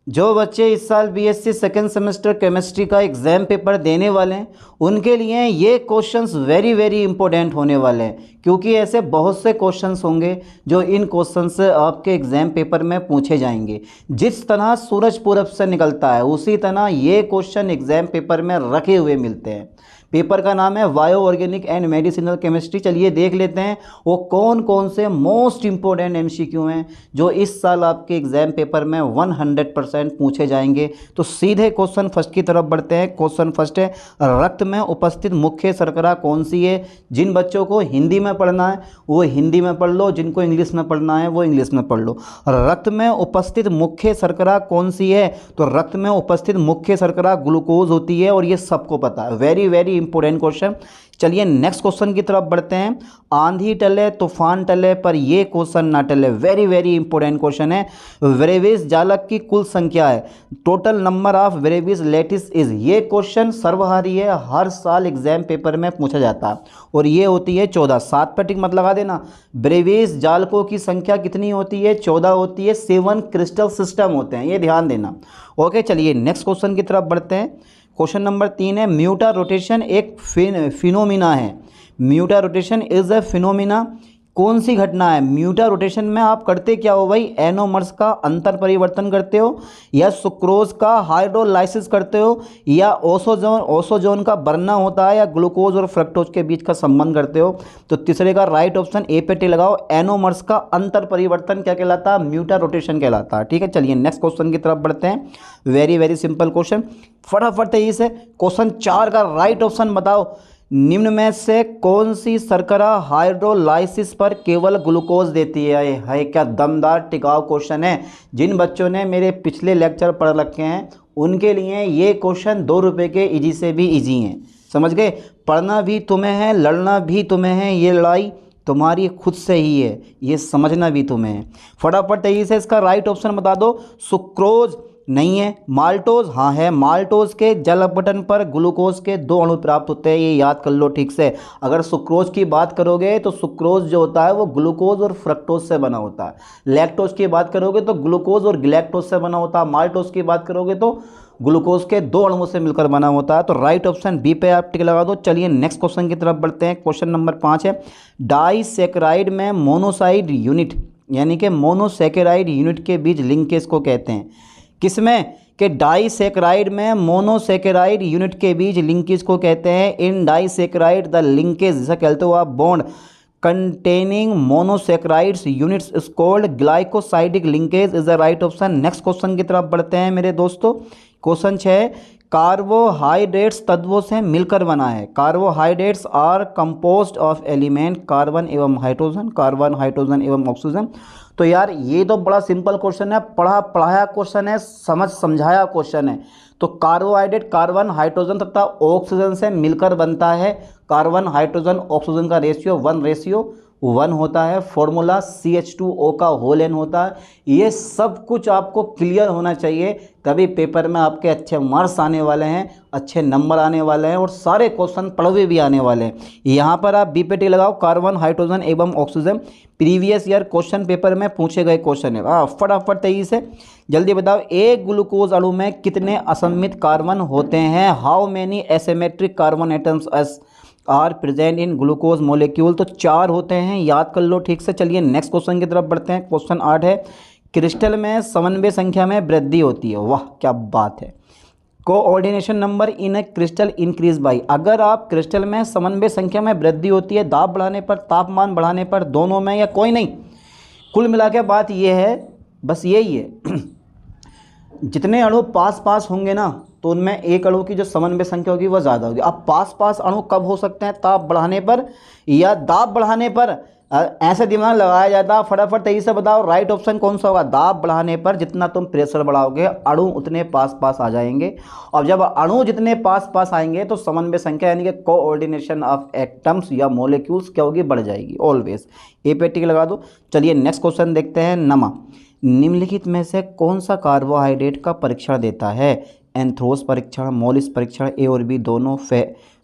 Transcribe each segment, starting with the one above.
जो बच्चे इस साल बीएससी सेकेंड सेमेस्टर केमिस्ट्री का एग्ज़ाम पेपर देने वाले हैं उनके लिए ये क्वेश्चंस वेरी वेरी इंपॉर्टेंट होने वाले हैं, क्योंकि ऐसे बहुत से क्वेश्चंस होंगे जो इन क्वेश्चन से आपके एग्ज़ाम पेपर में पूछे जाएंगे। जिस तरह सूरज पूरब से निकलता है उसी तरह ये क्वेश्चन एग्ज़ाम पेपर में रखे हुए मिलते हैं। पेपर का नाम है bio organic and medicinal chemistry. चलिए देख लेते हैं वो कौन कौन से मोस्ट इंपॉर्टेंट एमसीक्यू हैं जो इस साल आपके एग्ज़ाम पेपर में 100% पूछे जाएंगे। तो सीधे क्वेश्चन फर्स्ट की तरफ बढ़ते हैं। क्वेश्चन फर्स्ट है, रक्त में उपस्थित मुख्य शर्करा कौन सी है? जिन बच्चों को हिंदी में पढ़ना है वो हिंदी में पढ़ लो, जिनको इंग्लिश में पढ़ना है वो इंग्लिश में पढ़ लो। रक्त में उपस्थित मुख्य शर्करा कौन सी है? तो रक्त में उपस्थित मुख्य शर्करा ग्लूकोज होती है और ये सबको पता है। Very very important question. चलिए नेक्स्ट क्वेश्चन की तरफ बढ़ते हैं। आंधी टले तूफान टले पर ये क्वेश्चन ना टले। वेरी वेरी इंपॉर्टेंट क्वेश्चन है। वेरेविस जालक की कुल संख्या है, total number of Bravais lattice is. ये क्वेश्चन सर्वहारी है, हर साल एग्जाम पेपर में पूछा जाता है और ये होती है 14। 7 पर टिक मत लगा देना। वेरेविस जालकों की संख्या कितनी होती है? 14 होती है। 7 क्रिस्टल सिस्टम होते हैं, ये ध्यान देना। ओके, चलिए नेक्स्ट क्वेश्चन की तरफ बढ़ते हैं। क्वेश्चन नंबर 3 है, म्यूटा रोटेशन एक फिनोमिना है। म्यूटा रोटेशन इज अ फिनोमिना। कौन सी घटना है? म्यूटा रोटेशन में आप करते क्या हो भाई? एनोमर्स का अंतर परिवर्तन करते हो, या सुक्रोज का हाइड्रोलाइसिस करते हो, या ओसोजोन का बढ़ना होता है, या ग्लूकोज और फ्रक्टोज के बीच का संबंध करते हो। तो तीसरे का राइट ऑप्शन ए पे टिक लगाओ। एनोमर्स का अंतर परिवर्तन क्या कहलाता है? म्यूटा रोटेशन कहलाता है। ठीक है, चलिए नेक्स्ट क्वेश्चन की तरफ बढ़ते हैं। वेरी वेरी सिंपल क्वेश्चन, फटाफट तेजी से। क्वेश्चन 4 का राइट ऑप्शन बताओ। निम्न में से कौन सी शर्करा हाइड्रोलाइसिस पर केवल ग्लूकोज देती है? क्या दमदार टिकाऊ क्वेश्चन है। जिन बच्चों ने मेरे पिछले लेक्चर पढ़ रखे हैं उनके लिए ये क्वेश्चन 2 रुपये के इजी से भी इजी हैं। समझ गए? पढ़ना भी तुम्हें है, लड़ना भी तुम्हें है, ये लड़ाई तुम्हारी खुद से ही है, ये समझना भी तुम्हें है। फटाफट तेजी से इसका राइट ऑप्शन बता दो। सुक्रोज नहीं है, माल्टोज हाँ है। माल्टोज के जल अपघटन पर ग्लूकोज के 2 अणु प्राप्त होते हैं, ये याद कर लो ठीक से। अगर सुक्रोज की बात करोगे तो सुक्रोज जो होता है वो ग्लूकोज और फ्रक्टोज से बना होता है। लैक्टोज की बात करोगे तो ग्लूकोज और ग्लैक्टोज से बना होता है। माल्टोज की बात करोगे तो ग्लूकोज के 2 अणुओं से मिलकर बना होता है। तो राइट ऑप्शन बी पे आप टिक लगा दो। चलिए नेक्स्ट क्वेश्चन की तरफ बढ़ते हैं। क्वेश्चन नंबर 5 है, डाइसैकेराइड में मोनोसाइड यूनिट यानी कि मोनोसैकेराइड यूनिट के बीच लिंकेज को कहते हैं। किसमें? कि डाइसैकेराइड में मोनोसैकेराइड यूनिट के बीच लिंकेज को कहते हैं। इन डाइसैकेराइड द लिंकेज जैसा कहते हो आप bond containing monosaccharides units is called glycosidic linkage is the right option. Next question की तरफ बढ़ते हैं मेरे दोस्तों। क्वेश्चन 6, कार्बोहाइड्रेट्स तत्वों से मिलकर बना है। Carbohydrates are composed of element carbon एवं हाइड्रोजन, कार्बन हाइड्रोजन एवं ऑक्सीजन। तो यार ये तो बड़ा सिंपल क्वेश्चन है, पढ़ाया क्वेश्चन है, समझाया क्वेश्चन है। तो कार्बोहाइड्रेट कार्बन हाइड्रोजन तथा ऑक्सीजन से मिलकर बनता है। कार्बन हाइड्रोजन ऑक्सीजन का रेशियो 1:1 होता है। फॉर्मूला CH2O का होल N होता है। ये सब कुछ आपको क्लियर होना चाहिए, तभी पेपर में आपके अच्छे मार्क्स आने वाले हैं, अच्छे नंबर आने वाले हैं और सारे क्वेश्चन पढ़वे भी आने वाले हैं। यहाँ पर आप बी पे टिक लगाओ, कार्बन हाइड्रोजन एवं oxygen. Previous year question paper में पूछे गए क्वेश्चन है। फटाफट तेजी से जल्दी बताओ, एक ग्लूकोज अणु में कितने असममित कार्बन होते हैं? How many asymmetric carbon atoms are present in glucose molecule? तो 4 होते हैं, याद कर लो ठीक से। चलिए नेक्स्ट क्वेश्चन की तरफ बढ़ते हैं। क्वेश्चन 8 है, क्रिस्टल में समन्वय संख्या में वृद्धि होती है। वाह क्या बात है। Coordination number in A crystal increase by. अगर आप क्रिस्टल में समन्वय संख्या में वृद्धि होती है दाब बढ़ाने पर, तापमान बढ़ाने पर, दोनों में, या कोई नहीं, कुल मिला के बात यह है, बस यही है जितने अणु पास पास होंगे ना तो उनमें एक अणु की जो समन्वय संख्या होगी वह ज़्यादा होगी। अब पास पास अणु कब हो सकते हैं? ताप बढ़ाने पर या दाब बढ़ाने पर। ऐसे दिमाग लगाया जाता। फटाफट तेजी से बताओ राइट ऑप्शन कौन सा होगा? दाब बढ़ाने पर जितना तुम प्रेशर बढ़ाओगे अणु उतने पास पास आ जाएंगे, और जब अणु जितने पास पास आएंगे तो समन्वय संख्या यानी कि कोऑर्डिनेशन ऑफ एटम्स या मॉलिक्यूल्स क्या होगी? बढ़ जाएगी ऑलवेज। ए पे टिक लगा दो। चलिए नेक्स्ट क्वेश्चन देखते हैं। नमा, निम्नलिखित में से कौन सा कार्बोहाइड्रेट का परीक्षण देता है? एंथ्रोस परीक्षण, मोलिस परीक्षण, ए और बी दोनों,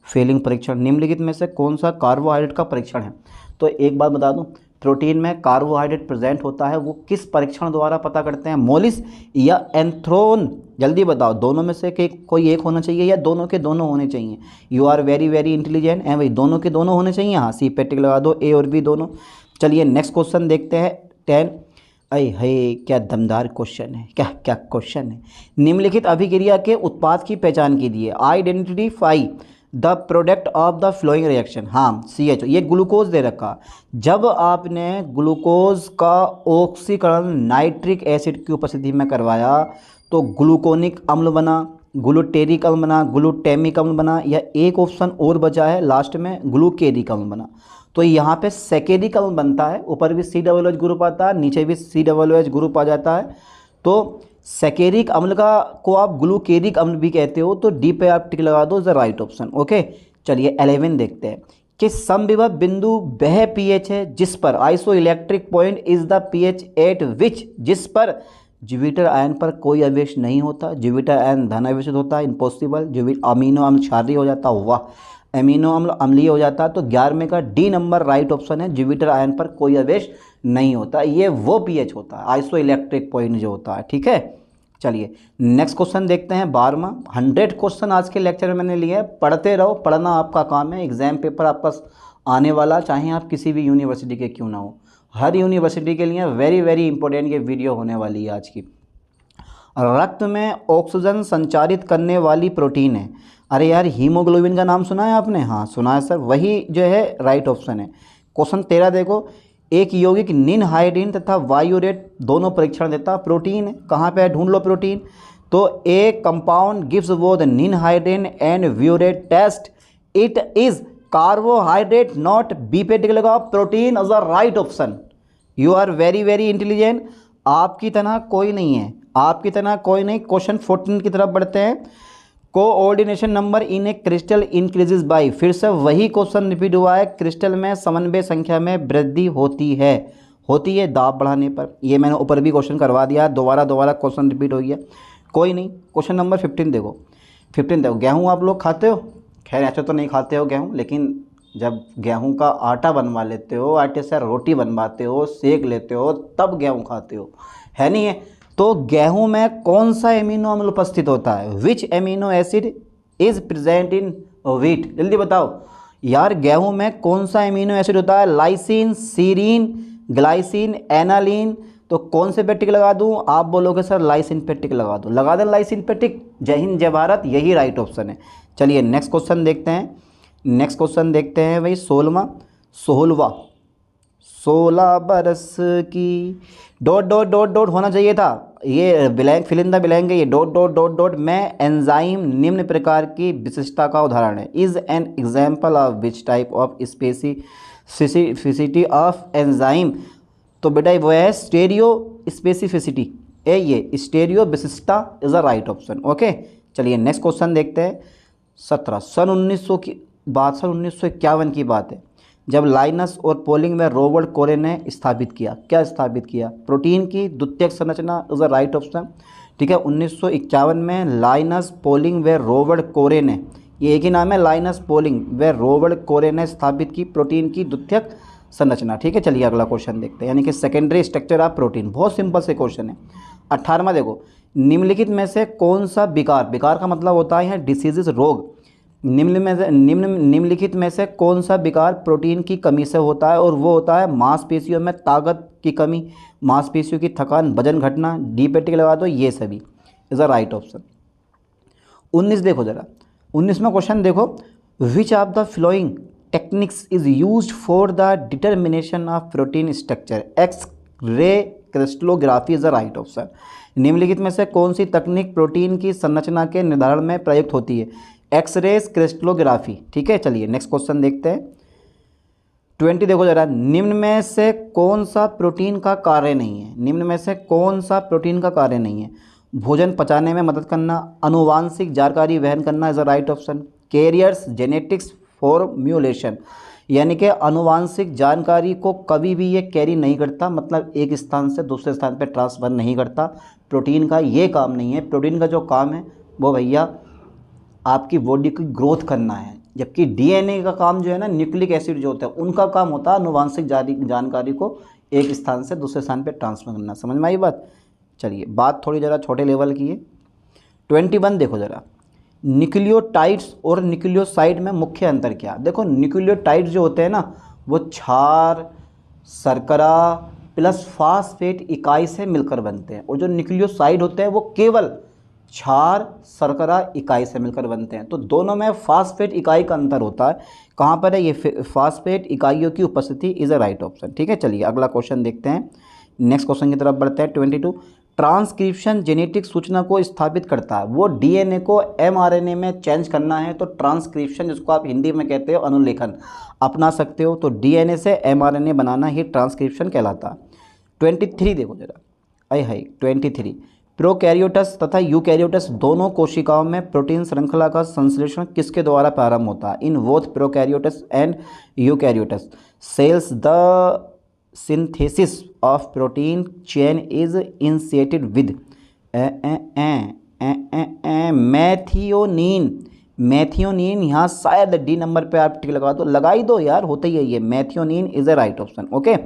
फेलिंग परीक्षण। निम्नलिखित में से कौन सा कार्बोहाइड्रेट का परीक्षण है? तो एक बात बता दूं, प्रोटीन में कार्बोहाइड्रेट प्रेजेंट होता है वो किस परीक्षण द्वारा पता करते हैं, मोलिस या एंथ्रोन? जल्दी बताओ, दोनों में से कोई एक होना चाहिए या दोनों के दोनों होने चाहिए? You are very very intelligent है भाई, दोनों के दोनों होने चाहिए। हाँ, सी पे टिक लगा दो, ए और बी दोनों। चलिए नेक्स्ट क्वेश्चन देखते हैं 10। अरे है क्या दमदार क्वेश्चन है, क्या क्या क्वेश्चन है। निम्नलिखित अभिक्रिया के उत्पाद की पहचान कीजिए। Identify the product of the flowing reaction. हाँ, CH, ये ग्लूकोज दे रखा। जब आपने ग्लूकोज का ऑक्सीकरण नाइट्रिक एसिड की उपस्थिति में करवाया तो ग्लूकोनिक अम्ल बना, ग्लूटेरिक अम्ल बना, ग्लूटेमिक अम्ल बना, या एक ऑप्शन और बचा है लास्ट में, ग्लूकेरिक अम्ल बना। तो यहाँ पे सेकेरिक अम्ल बनता है, ऊपर भी COOH ग्रुप आता है, नीचे भी COOH ग्रुप आ जाता है। तो सेकेरिक अम्ल का को आप ग्लूकेरिक अम्ल भी कहते हो, तो डी पे आप टिक लगा दो, is the right option. Okay, चलिए 11 देखते हैं कि समविभव बिंदु वह pH है जिस पर isoelectric point is the pH eight विच, जिस पर ज्यूबिटर आयन पर कोई आवेश नहीं होता, ज्यूबिटर आयन धन आवेशित होता है, इम्पॉसिबल। अमीनो अम्ल क्षारीय हो जाता, वाह, अमीनो अम्ल अम्लीय हो जाता। तो 11वें का डी नंबर राइट ऑप्शन है, ज्यूबिटर आयन पर कोई आवेश नहीं होता। ये वो pH होता है, आइसो इलेक्ट्रिक पॉइंट जो होता है। ठीक है, चलिए नेक्स्ट क्वेश्चन देखते हैं 12वां। 100 क्वेश्चन आज के लेक्चर में मैंने लिए हैं, पढ़ते रहो, पढ़ना आपका काम है। एग्जाम पेपर आपका आने वाला, चाहे आप किसी भी यूनिवर्सिटी के क्यों ना हो, हर यूनिवर्सिटी के लिए वेरी वेरी इंपॉर्टेंट ये वीडियो होने वाली है आज की। रक्त में ऑक्सीजन संचारित करने वाली प्रोटीन है। अरे यार, हीमोग्लोबिन का नाम सुना है आपने? हाँ सुना है सर, वही जो है राइट ऑप्शन है। क्वेश्चन 13 देखो, एक यौगिक निन हाइड्रीन तथा वायुरेट दोनों परीक्षण देता प्रोटीन है। कहाँ पे है, ढूंढ लो प्रोटीन। तो a compound gives both ninhydrin and biuret test, it is carbohydrate not, B पे टिक लगाओ, protein is the right option. You are very very intelligent, आपकी तरह कोई नहीं है, आपकी तरह कोई नहीं। क्वेश्चन 14 की तरफ बढ़ते हैं। Coordination number in A crystal increases by, फिर से वही क्वेश्चन रिपीट हुआ है। क्रिस्टल में समन्वय संख्या में वृद्धि होती है दाब बढ़ाने पर। ये मैंने ऊपर भी क्वेश्चन करवा दिया, दोबारा क्वेश्चन रिपीट हो गया, कोई नहीं। क्वेश्चन नंबर 15 देखो, 15 देखो, गेहूँ आप लोग खाते हो? खैर ऐसे तो नहीं खाते हो गेहूँ, लेकिन जब गेहूं का आटा बनवा लेते हो, आटे से रोटी बनवाते हो, सेक लेते हो, तब गेहूं खाते हो, है नहीं है? तो गेहूं में कौन सा एमिनो अम्ल उपस्थित होता है? Which amino acid is present in wheat? जल्दी बताओ यार, गेहूं में कौन सा एमिनो एसिड होता है? Lysine, serine, glycine, alanine. तो कौन से पे टिक लगा दूं? आप बोलोगे सर लाइसिन पे टिक लगा दो, लगा दें लाइसिन पे टिक। जय हिंद जय भारत, यही राइट ऑप्शन है। चलिए नेक्स्ट क्वेश्चन देखते हैं। नेक्स्ट क्वेश्चन देखते हैं भाई 16वां। 16 बरस की डॉट डॉट डॉट डॉट होना चाहिए था, ये blank, fill in the blank है ये, डॉट डॉट डॉट डॉट में एंजाइम निम्न प्रकार की विशिष्टता का उदाहरण है। Is an example of which type of specificity of enzyme? तो बेटा वो है स्टेरियो स्पेसिफिसिटी, ये स्टेरियो विशिष्टता is the right option. Okay, चलिए नेक्स्ट क्वेश्चन देखते हैं। 17 सन 1900 की बात, सन 1951 की बात है, जब लाइनस और पोलिंग में रॉबर्ट कोरे ने स्थापित किया। क्या स्थापित किया? प्रोटीन की द्वितीयक संरचना इज द राइट ऑप्शन। ठीक है, 1951 में लाइनस पोलिंग व रॉबर्ट कोरे ने, ये एक ही नाम है, लाइनस पोलिंग व रॉबर्ट कोरे ने स्थापित की प्रोटीन की द्वितीयक संरचना। ठीक है, चलिए अगला क्वेश्चन देखते हैं, यानी कि सेकेंडरी स्ट्रक्चर ऑफ प्रोटीन। बहुत सिंपल से क्वेश्चन है। 18वां देखो, निम्नलिखित में से कौन सा विकार, विकार का मतलब होता है यहाँ डिसीजेज, रोग, निम्नलिखित में से कौन सा विकार प्रोटीन की कमी से होता है? और वो होता है मांसपेशियों में ताकत की कमी, मांसपेशियों की थकान, वजन घटना। डी पे टिक लगा दो, ये सभी इज अ राइट ऑप्शन। 19 देखो जरा, 19वां क्वेश्चन देखो, which of the flowing techniques is used for the determination of protein structure? X ray crystallography is the right option. निम्नलिखित में से कौन सी तकनीक प्रोटीन की संरचना के निर्धारण में प्रयुक्त होती है? X-rays crystallography. ठीक है, चलिए नेक्स्ट क्वेश्चन देखते हैं। 20 देखो जरा, निम्न में से कौन सा प्रोटीन का कार्य नहीं है? निम्न में से कौन सा प्रोटीन का कार्य नहीं है? भोजन पचाने में मदद करना, अनुवांशिक जानकारी वहन करना is the right option. Carriers, genetics, formulation, यानी कि अनुवांशिक जानकारी को कभी भी ये कैरी नहीं करता, मतलब एक स्थान से दूसरे स्थान पर ट्रांसफर नहीं करता। प्रोटीन का ये काम नहीं है। प्रोटीन का जो काम है वो भैया आपकी बॉडी की ग्रोथ करना है, जबकि डीएनए का काम जो है ना, न्यूक्लिक एसिड जो होता है उनका काम होता है आनुवांशिक जानकारी को एक स्थान से दूसरे स्थान पे ट्रांसफर करना। समझ में आई बात? चलिए बात थोड़ी ज़रा छोटे लेवल की है। 21 देखो ज़रा, न्यूक्लियोटाइड्स और न्यूक्लियोसाइड में मुख्य अंतर क्या? देखो न्यूक्लियोटाइड्स जो होते हैं ना वो क्षार, शर्करा प्लस फास्फेट इकाई से मिलकर बनते हैं, और जो न्यूक्लियोसाइड होते हैं वो केवल क्षार शर्करा इकाई से मिलकर बनते हैं। तो दोनों में फास्फेट इकाई का अंतर होता है। कहाँ पर है ये फास्फेट इकाइयों की उपस्थिति इज अ राइट ऑप्शन। ठीक है, चलिए अगला क्वेश्चन देखते हैं। नेक्स्ट क्वेश्चन की तरफ बढ़ते हैं। 22, ट्रांसक्रिप्शन जेनेटिक सूचना को स्थापित करता है। वो डीएनए को एमआरएनए में चेंज करना है तो ट्रांसक्रिप्शन, जिसको आप हिंदी में कहते हो अनुलेखन, अपना सकते हो। तो डीएनए से एमआरएनए बनाना ही ट्रांसक्रिप्शन कहलाता है। 23 देखो जरा, आई हाई 23, प्रोकैरियोटस तथा यूकैरियोटस दोनों कोशिकाओं में प्रोटीन श्रृंखला का संश्लेषण किसके द्वारा प्रारंभ होता है? In both prokaryotes and eukaryotes cells the synthesis of protein chain is initiated with methionine. Methionine, यहाँ शायद डी नंबर पे आप टिक लगा दो, लगा ही दो यार, होता ही है ये, methionine is a right option. Okay,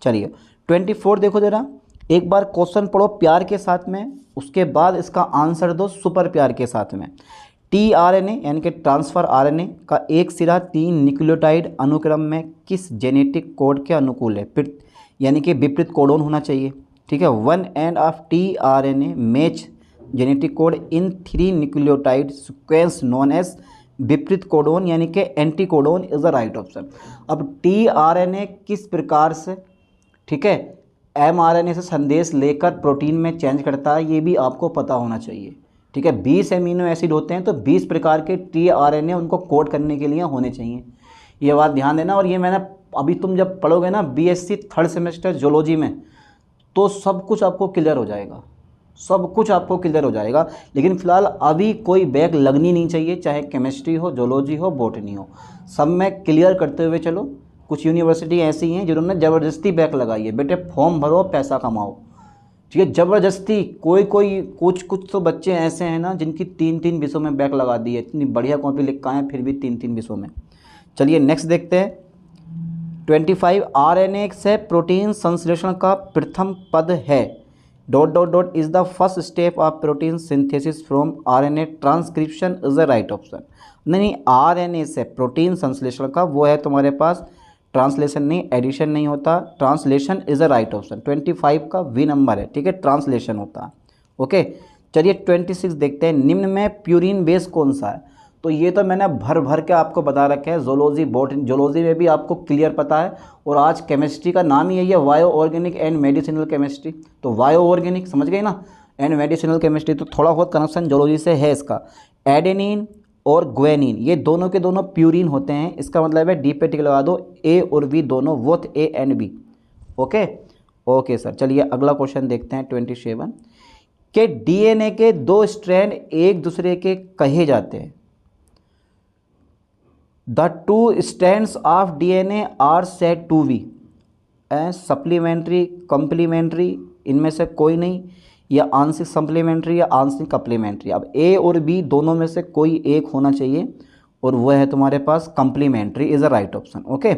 चलिए 24 देखो जरा, एक बार क्वेश्चन पढ़ो प्यार के साथ में, उसके बाद इसका आंसर दो सुपर प्यार के साथ में। टीआरएनए यानी कि ट्रांसफर आरएनए का एक सिरा 3 न्यूक्लियोटाइड अनुक्रम में किस जेनेटिक कोड के अनुकूल है? यानी कि विपरीत कोडोन होना चाहिए। ठीक है, 1 end of tRNA match genetic code in 3 nucleotide sequence known as विपरीत कोडोन यानी कि anticodon is the right option. अब टीआरएनए किस प्रकार से, ठीक है, एमआरएनए से संदेश लेकर प्रोटीन में चेंज करता है, ये भी आपको पता होना चाहिए। ठीक है, 20 एमिनो एसिड होते हैं तो 20 प्रकार के टीआरएनए उनको कोड करने के लिए होने चाहिए, ये बात ध्यान देना। और ये मैंने अभी तुम जब पढ़ोगे ना बीएससी 3rd सेमेस्टर जूलॉजी में, तो सब कुछ आपको क्लियर हो जाएगा, सब कुछ आपको क्लियर हो जाएगा। लेकिन फिलहाल अभी कोई बैक लगनी नहीं चाहिए, चाहे केमिस्ट्री हो, जूलॉजी हो, बॉटनी हो, सब में क्लियर करते हुए चलो। कुछ यूनिवर्सिटी ऐसी हैं जिन्होंने ज़बरदस्ती बैक लगाई है, बेटे फॉर्म भरो पैसा कमाओ। ठीक है, ज़बरदस्ती कुछ तो बच्चे ऐसे हैं ना जिनकी 3 विषयों में बैक लगा दी है, इतनी बढ़िया कॉपी लिख आए फिर भी 3 विषयों में। चलिए नेक्स्ट देखते हैं। 25, आरएनए से प्रोटीन संश्लेषण का प्रथम पद है ... is the first step of protein synthesis from RNA transcription is the right option. नहीं, आरएनए से प्रोटीन संश्लेषण का वो है तुम्हारे पास ट्रांसलेशन नहीं, एडिशन नहीं होता, translation is a right option. 25 का वी नंबर है, ठीक है, ट्रांसलेशन होता है। ओके, चलिए 26 देखते हैं। निम्न में प्यूरिन बेस कौन सा है? तो ये तो मैंने भर के आपको बता रखा है, जोलॉजी बॉटनी, जोलॉजी में भी आपको क्लियर पता है। और आज केमिस्ट्री का नाम ही है bio organic and medicinal chemistry, तो बायो ऑर्गेनिक समझ गए ना, एंड मेडिसिनल केमिस्ट्री, तो थोड़ा बहुत कनेक्शन जोलॉजी से है इसका। एडेनिन और ग्वेनिन ये दोनों के दोनों प्यूरिन होते हैं, इसका मतलब है डी पे टिक लगा दो, ए और बी दोनों, both A and B. Okay okay sir, चलिए अगला क्वेश्चन देखते हैं। 27 के डीएनए के 2 स्ट्रैंड एक दूसरे के कहे जाते हैं। The 2 strands of DNA are said to be supplementary, complementary, इनमें से कोई नहीं, या आंशिक सप्लीमेंट्री या आंशिक कम्प्लीमेंट्री। अब ए और बी दोनों में से कोई एक होना चाहिए, और वह है तुम्हारे पास complementary is a right option. Okay,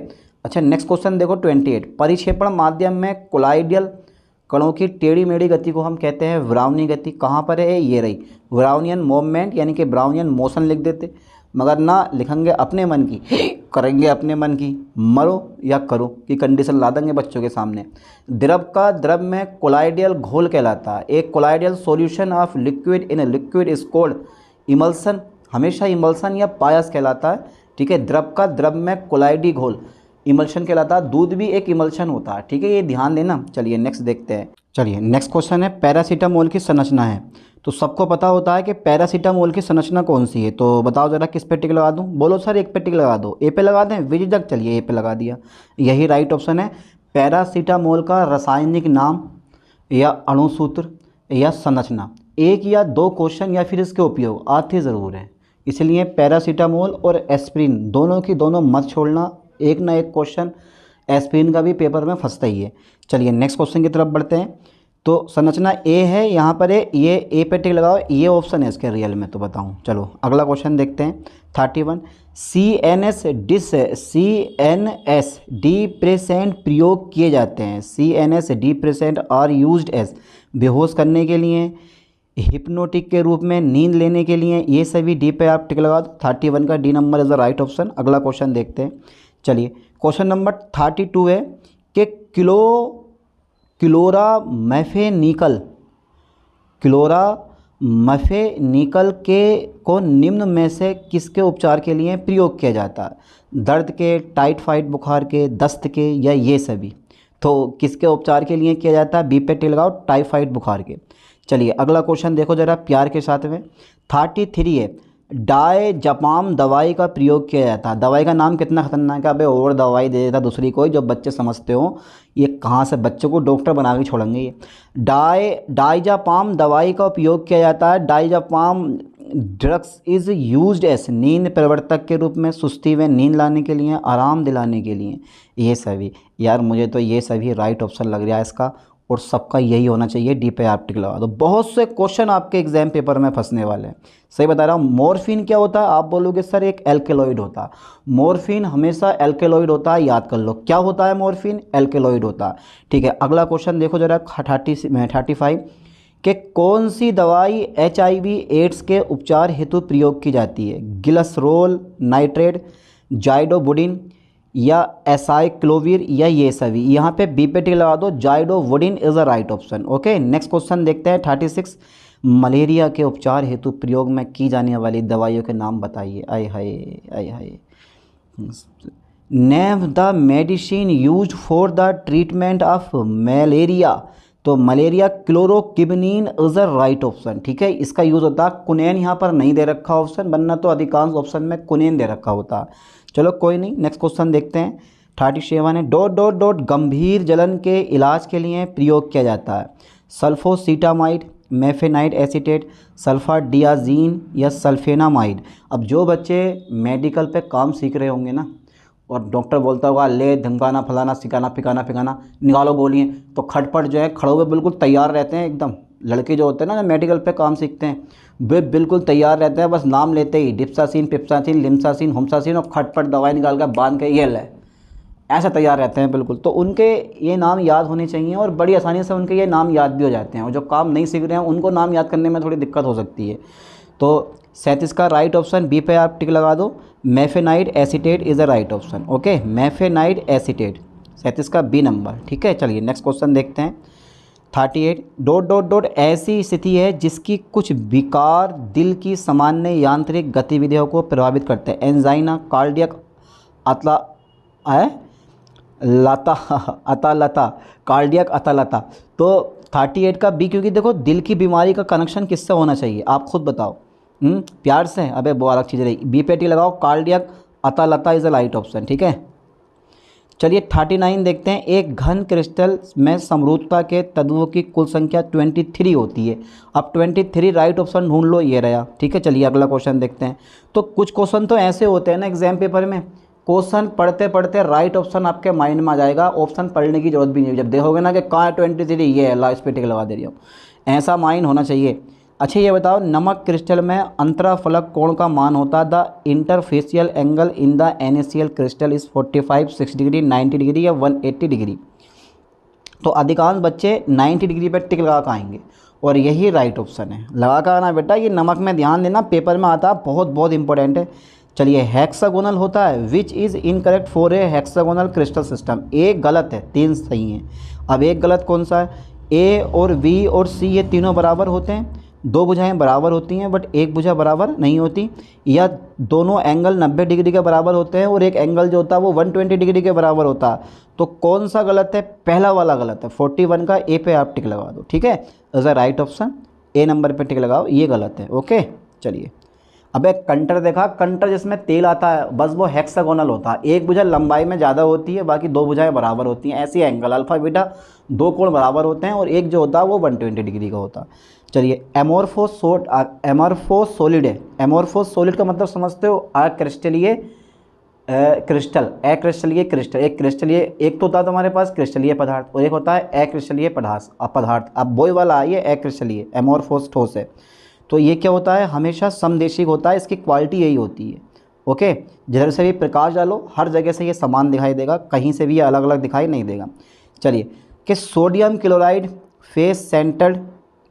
अच्छा नेक्स्ट क्वेश्चन देखो 28, परिक्षेपण माध्यम में कोलाइडियल कणों की टेढ़ी मेढ़ी गति को हम कहते हैं ब्राउनी गति। कहाँ पर है? ये रही ब्राउनियन मूवमेंट, यानी कि ब्राउनियन मोशन लिख देते, मगर ना लिखेंगे अपने मन की, करेंगे अपने मन की, मरो या करो की कंडीशन ला देंगे बच्चों के सामने। द्रव का द्रव में कोलाइडियल घोल कहलाता है। एक colloidal solution of liquid in liquid is called emulsion, हमेशा इमल्सन या पायस कहलाता है। ठीक है, द्रव का द्रव में कोलाइडी घोल इमल्शन कहलाता है। दूध भी एक इमल्शन होता है, ठीक है, ये ध्यान देना। चलिए नेक्स्ट देखते हैं। चलिए नेक्स्ट क्वेश्चन है, पैरासीटामोल की संरचना है। तो सबको पता होता है कि पैरासीटामोल की संरचना कौन सी है, तो बताओ ज़रा किस पे टिक लगा दूं? बोलो सर एक पे टिक लगा दो, ए पे लगा दें विजिजक, चलिए ए पे लगा दिया, यही राइट ऑप्शन है। पैरासीटामोल का रासायनिक नाम या अणुसूत्र या संरचना, एक या 2 क्वेश्चन या फिर इसके उपयोग आते ज़रूर है, इसलिए पैरासीटामोल और एस्प्रिन दोनों की दोनों मत छोड़ना, एक ना एक क्वेश्चन एस्प्रिन का भी पेपर में फंसता ही है। चलिए नेक्स्ट क्वेश्चन की तरफ बढ़ते हैं। तो संरचना ए है, यहाँ पर है, ये ए पे टिक लगाओ, ये ऑप्शन है इसके रियल में, तो बताऊँ। चलो अगला क्वेश्चन देखते हैं 31। CNS डिप्रेसेंट प्रयोग किए जाते हैं। CNS depressant are used as बेहोश करने के लिए, हिप्नोटिक के रूप में, नींद लेने के लिए, ये सभी डी पे आप टिक लगा दो। 31 का D number is the right option. अगला क्वेश्चन देखते हैं। चलिए क्वेश्चन नंबर 32 है कि क्लोरामेफेनिकल के को निम्न में से किसके उपचार के लिए प्रयोग किया जाता है? दर्द के, टाइफाइड बुखार के, दस्त के, या ये सभी? तो किसके उपचार के लिए किया जाता है? बी पे टिक लगाओ, टाइफाइड बुखार के। चलिए अगला क्वेश्चन देखो ज़रा प्यार के साथ में। 33 है, डायज़ेपाम दवाई का प्रयोग किया जाता है। दवाई का नाम कितना खतरनाक है, अबे और दवाई दे देता दूसरी कोई जो बच्चे समझते हो। ये कहाँ से बच्चों को डॉक्टर बना के छोड़ेंगे ये। डायज़ेपाम दवाई का उपयोग किया जाता है। Diazepam drugs is used as नींद प्रवर्तक के रूप में, सुस्ती में नींद लाने के लिए, आराम दिलाने के लिए, ये सभी। यार मुझे तो ये सभी राइट ऑप्शन लग रहा है इसका, और सबका यही होना चाहिए। डी पे आप टिक लगा दो। बहुत से क्वेश्चन आपके एग्जाम पेपर में फंसने वाले हैं, सही बता रहा हूँ। मॉर्फिन क्या होता है? आप बोलोगे सर एक एल्केलॉइड होता है। मॉर्फिन हमेशा एल्केलॉइड होता है, याद कर लो। क्या होता है मॉर्फिन? एल्केलॉइड होता है। ठीक है अगला क्वेश्चन देखो जरा 35 कि कौन सी दवाई HIV एड्स के उपचार हेतु प्रयोग की जाती है? ग्लिसरोल नाइट्रेट, जाइडोबुडिन, या एसाइक्लोविर, या ये सभी? यहाँ पे बी पे टिक लगा दो। Zidovudine is a right option. Okay next question देखते हैं 36। मलेरिया के उपचार हेतु प्रयोग में की जाने वाली दवाइयों के नाम बताइए। आय हाय आय हाय। Name the medicine use for the treatment of malaria. तो malaria chloroquine is a right option. ठीक है इसका यूज़ होता है। कुनैन यहाँ पर नहीं दे रखा ऑप्शन, वरना तो अधिकांश ऑप्शन में कुनैन दे रखा होता। चलो कोई नहीं, नेक्स्ट क्वेश्चन देखते हैं 37 है। डॉट गंभीर जलन के इलाज के लिए प्रयोग किया जाता है। सल्फोसीटामाइड, मेफेनाइड एसीटेट, सल्फाडियाजीन, या सल्फेनामाइड? अब जो बच्चे मेडिकल पे काम सीख रहे होंगे ना, और डॉक्टर बोलता होगा ले धमकाना फलाना सिकाना पिकाना निकालो गोलियाँ, तो खटपट जो है खड़े हुए बिल्कुल तैयार रहते हैं एकदम। लड़के जो होते हैं ना मेडिकल पे काम सीखते हैं, वे बिल्कुल तैयार रहते हैं, बस नाम लेते ही डिप्सासीन, पिप्सासीन, लिम्सासीन, होम्सासीन, और खटपट दवाई निकाल कर बांध के ये ले, ऐसा तैयार रहते हैं बिल्कुल। तो उनके ये नाम याद होने चाहिए, और बड़ी आसानी से उनके ये नाम याद भी हो जाते हैं। और जो काम नहीं सीख रहे हैं उनको नाम याद करने में थोड़ी दिक्कत हो सकती है। तो 37 का राइट ऑप्शन बी पे आप टिक लगा दो। Mafenide acetate is a right option. Okay mafenide acetate 37 का बी नंबर। ठीक है चलिए नेक्स्ट क्वेश्चन देखते हैं 38। डॉट ऐसी स्थिति है जिसकी कुछ विकार दिल की सामान्य यांत्रिक गतिविधियों को प्रभावित करते हैं। एंजाइना, कार्डियक अतालता, कार्डियक अतालता। तो 38 का बी, क्योंकि देखो दिल की बीमारी का कनेक्शन किससे होना चाहिए आप खुद बताओ। प्यार से? अबे वो अलग चीज़ रही। बी पे टी लगाओ, कार्डियक अतालता इज़ अ राइट ऑप्शन। ठीक है चलिए 39 देखते हैं। एक घन क्रिस्टल में समरूपता के तत्वों की कुल संख्या 23 होती है। अब 23 राइट ऑप्शन ढूंढ लो, ये रहा। ठीक है चलिए अगला क्वेश्चन देखते हैं। तो कुछ क्वेश्चन तो ऐसे होते हैं ना एग्जाम पेपर में, क्वेश्चन पढ़ते पढ़ते राइट ऑप्शन आपके माइंड में आ जाएगा, ऑप्शन पढ़ने की जरूरत भी नहीं। जब देखोगे ना कि कहाँ है 23, ये है, ला इस पे टिक लगा दे रही हूँ। ऐसा माइंड होना चाहिए। अच्छा ये बताओ, नमक क्रिस्टल में अंतराफलक कोण का मान होता है। The interfacial angle in the NaCl crystal is 45, 60 degree, 90 degree, या 180 डिग्री। तो अधिकांश बच्चे 90 डिग्री पर टिक लगा कर आएंगे, और यही राइट ऑप्शन है। लगा कर आना बेटा, ये नमक में ध्यान देना, पेपर में आता है, बहुत बहुत इंपॉर्टेंट है। चलिए हेक्सागोनल होता है। Which is incorrect for a hexagonal crystal system? एक गलत है, 3 सही हैं। अब एक गलत कौन सा है? ए और बी और सी ये तीनों बराबर होते हैं, 2 भुजाएं बराबर होती हैं, बट एक भुजा बराबर नहीं होती। या दोनों एंगल 90 डिग्री के बराबर होते हैं, और एक एंगल जो होता है वो 120 डिग्री के बराबर होता है। तो कौन सा गलत है? पहला वाला गलत है। 41 का ए पे आप टिक लगा दो। ठीक है is a right option. A number पे टिक लगाओ, ये गलत है। ओके चलिए अब एक कंटर देखा, कंटर जिसमें तेल आता है, बस वो हेक्सागोनल होता है। एक भुजा लंबाई में ज़्यादा होती है, बाकी 2 भुजाएं बराबर होती हैं। ऐसी एंगल अल्फा बीटा 2 कोण बराबर होते हैं, और एक जो होता है वो 120 डिग्री का होता है। चलिए एमोर्फोस सॉलिड है। एमोर्फोस सॉलिड का मतलब समझते हो? क्रिस्टलीय क्रिस्टल, अक्रिस्टलीय क्रिस्टल, एक क्रिस्टलीय, एक तो होता है तुम्हारे पास क्रिस्टलीय पदार्थ और एक होता है अक्रिस्टलीय पदार्थ। अब वही वाला है ये अक्रिस्टलीय, एमोर्फोस ठोस है। तो ये क्या होता है, हमेशा समदेशिक होता है, इसकी क्वालिटी यही होती है। ओके, जिधर से भी प्रकाश डालो हर जगह से ये समान दिखाई देगा, कहीं से भी ये अलग अलग दिखाई नहीं देगा। चलिए, कि sodium chloride face centred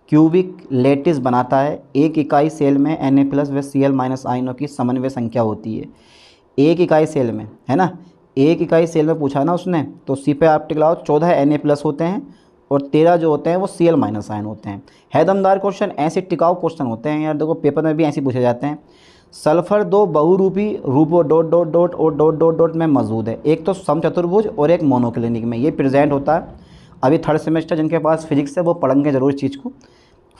cubic lattice बनाता है। एक इकाई सेल में Na+ व Cl- आयनों की समन्वय संख्या होती है। एक इकाई सेल में, है ना, एक इकाई सेल में पूछा ना उसने, तो सी पे आप टिक लगाओ, 14 Na+ होते हैं और 13 जो होते हैं वो Cl- आयन होते हैं। है दमदार क्वेश्चन, ऐसे टिकाऊ क्वेश्चन होते हैं यार, देखो पेपर में भी ऐसे पूछे जाते हैं। सल्फर दो बहुरूपी रूपों डॉट डॉट डॉट और डॉट डॉट डॉट में मौजूद है, एक तो समचतुर्भुज और एक मोनोक्लिनिक में, ये प्रेजेंट होता है। अभी थर्ड सेमेस्टर जिनके पास फिजिक्स है वो पढ़ेंगे जरूर इस चीज़ को।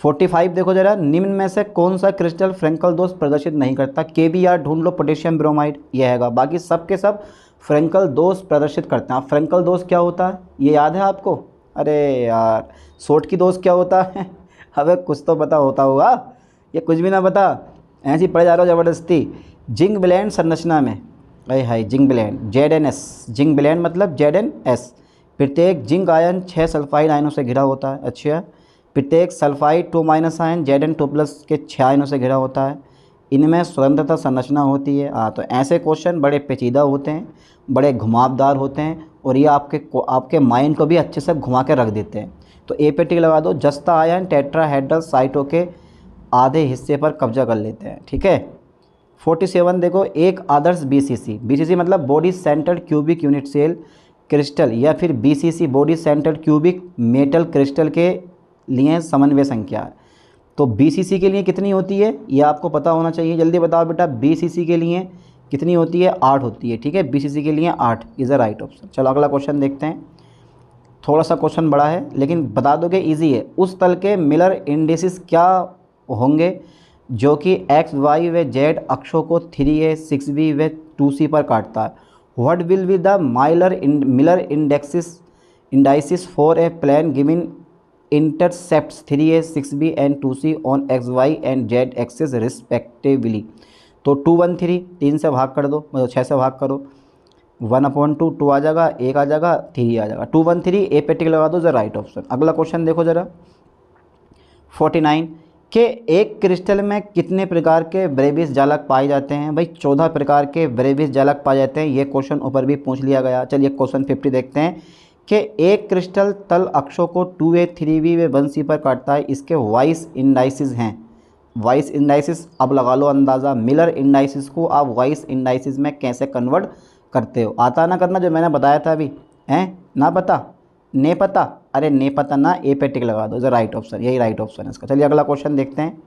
45 देखो जरा, निम्न में से कौन सा क्रिस्टल फ्रैंकल दोष प्रदर्शित नहीं करता। KBr ढूंढ लो, पोटेशियम ब्रोमाइड ये हैगा, बाकी सब के सब फ्रैंकल दोष प्रदर्शित करते हैं। अब फ्रैंकल दोष क्या होता है ये याद है आपको? अरे यार, सोट की दोष क्या होता है? अबे कुछ तो पता होता होगा, ये कुछ भी ना पता, ऐसे ही पढ़े जा रहा हो ज़बरदस्ती। जिंक ब्लेंड संरचना में, अरे हाय, zinc blende ZnS, zinc blende मतलब ZnS। प्रत्येक जिंक आयन 6 सल्फाइड आयनों से घिरा होता है। अच्छा, प्रत्येक सल्फाइड 2- आयन Zn2+ के 6 आयनों से घिरा होता है। इनमें स्वतंत्रता संरचना होती है। तो ऐसे क्वेश्चन बड़े पेचीदा होते हैं, बड़े घुमावदार होते हैं और ये आपके माइंड को भी अच्छे से घुमा के रख देते हैं। तो ए पे टिक लगा दो, जस्ता आयन टेट्राहेड्रल साइटों के आधे हिस्से पर कब्जा कर लेते हैं। ठीक है। 47 देखो, एक आदर्श BCC मतलब body centred cubic unit cell crystal या फिर BCC body centred cubic metal crystal के लिए समन्वय संख्या है। तो BCC के लिए कितनी होती है ये आपको पता होना चाहिए, जल्दी बताओ बेटा, BCC के लिए कितनी होती है? 8 होती है। ठीक है, BCC के लिए 8 इज़ द राइट ऑप्शन। चलो अगला क्वेश्चन देखते हैं, थोड़ा सा क्वेश्चन बड़ा है लेकिन बता दोगे ईजी है। उस तल के मिलर इंडिसेस क्या होंगे जो कि X, Y व Z अक्षों को 3A, 6B व 2C पर काटता है? What will be the Miller indices for a plane given intercepts 3A, 6B and 2C on X, Y and Z axis respectively. तो 213, 3 से भाग कर दो, मतलब 6 से भाग करो, 1/2, 2 आ जाएगा, 1 आ जाएगा, 3 आ जाएगा, 213 ए पे टिक लगा दो, द राइट ऑप्शन। अगला क्वेश्चन देखो जरा, 49 के एक क्रिस्टल में कितने प्रकार के ब्रेविस जालक पाए जाते हैं? भाई 14 प्रकार के ब्रेविस जालक पाए जाते हैं, ये क्वेश्चन ऊपर भी पूछ लिया गया। चलिए क्वेश्चन 50 देखते हैं कि एक क्रिस्टल तल अक्षों को 2A, 3B व 1C पर काटता है, इसके वाइस इंडाइसिस हैं। वाइस इंडाइसिस अब लगा लो अंदाज़ा, मिलर इंडाइसिस को आप वाइस इंडाइसिस में कैसे कन्वर्ट करते हो? आता ना करना जो मैंने बताया था अभी, हैं ना पता, ने पता, अरे ने पता ना, ए पे टिक लगा दो, इज राइट ऑप्शन, यही राइट ऑप्शन है इसका। चलिए अगला क्वेश्चन देखते हैं,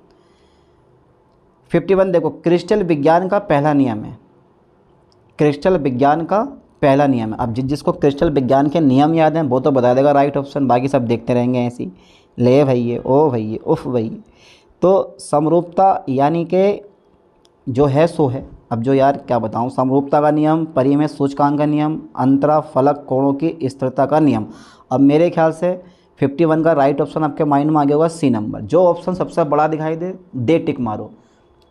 51 देखो, क्रिस्टल विज्ञान का पहला नियम है, क्रिस्टल विज्ञान का पहला नियम है। अब जिसको क्रिस्टल विज्ञान के नियम याद हैं वो तो बता देगा राइट ऑप्शन, बाकी सब देखते रहेंगे ऐसे ही, ले भैया, ओ भैया, उफ भैया। तो समरूपता यानी कि जो है सो है। अब जो यार क्या बताऊं, समरूपता का नियम, परिमेय सूचकांक का नियम, अंतरा फलक कोणों की स्थिरता का नियम। अब मेरे ख्याल से 51 का राइट ऑप्शन आपके माइंड में आ गया होगा C नंबर। जो ऑप्शन सबसे बड़ा दिखाई दे टिक मारो,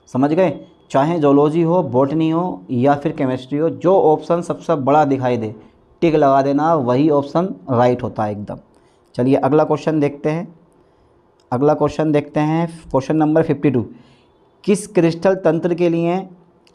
समझ गए? चाहे जोलॉजी हो, बॉटनी हो या फिर केमिस्ट्री हो, जो ऑप्शन सबसे बड़ा दिखाई दे टिक लगा देना, वही ऑप्शन राइट होता है एकदम। चलिए अगला क्वेश्चन देखते हैं, अगला क्वेश्चन देखते हैं, क्वेश्चन नंबर 52। किस क्रिस्टल तंत्र के लिए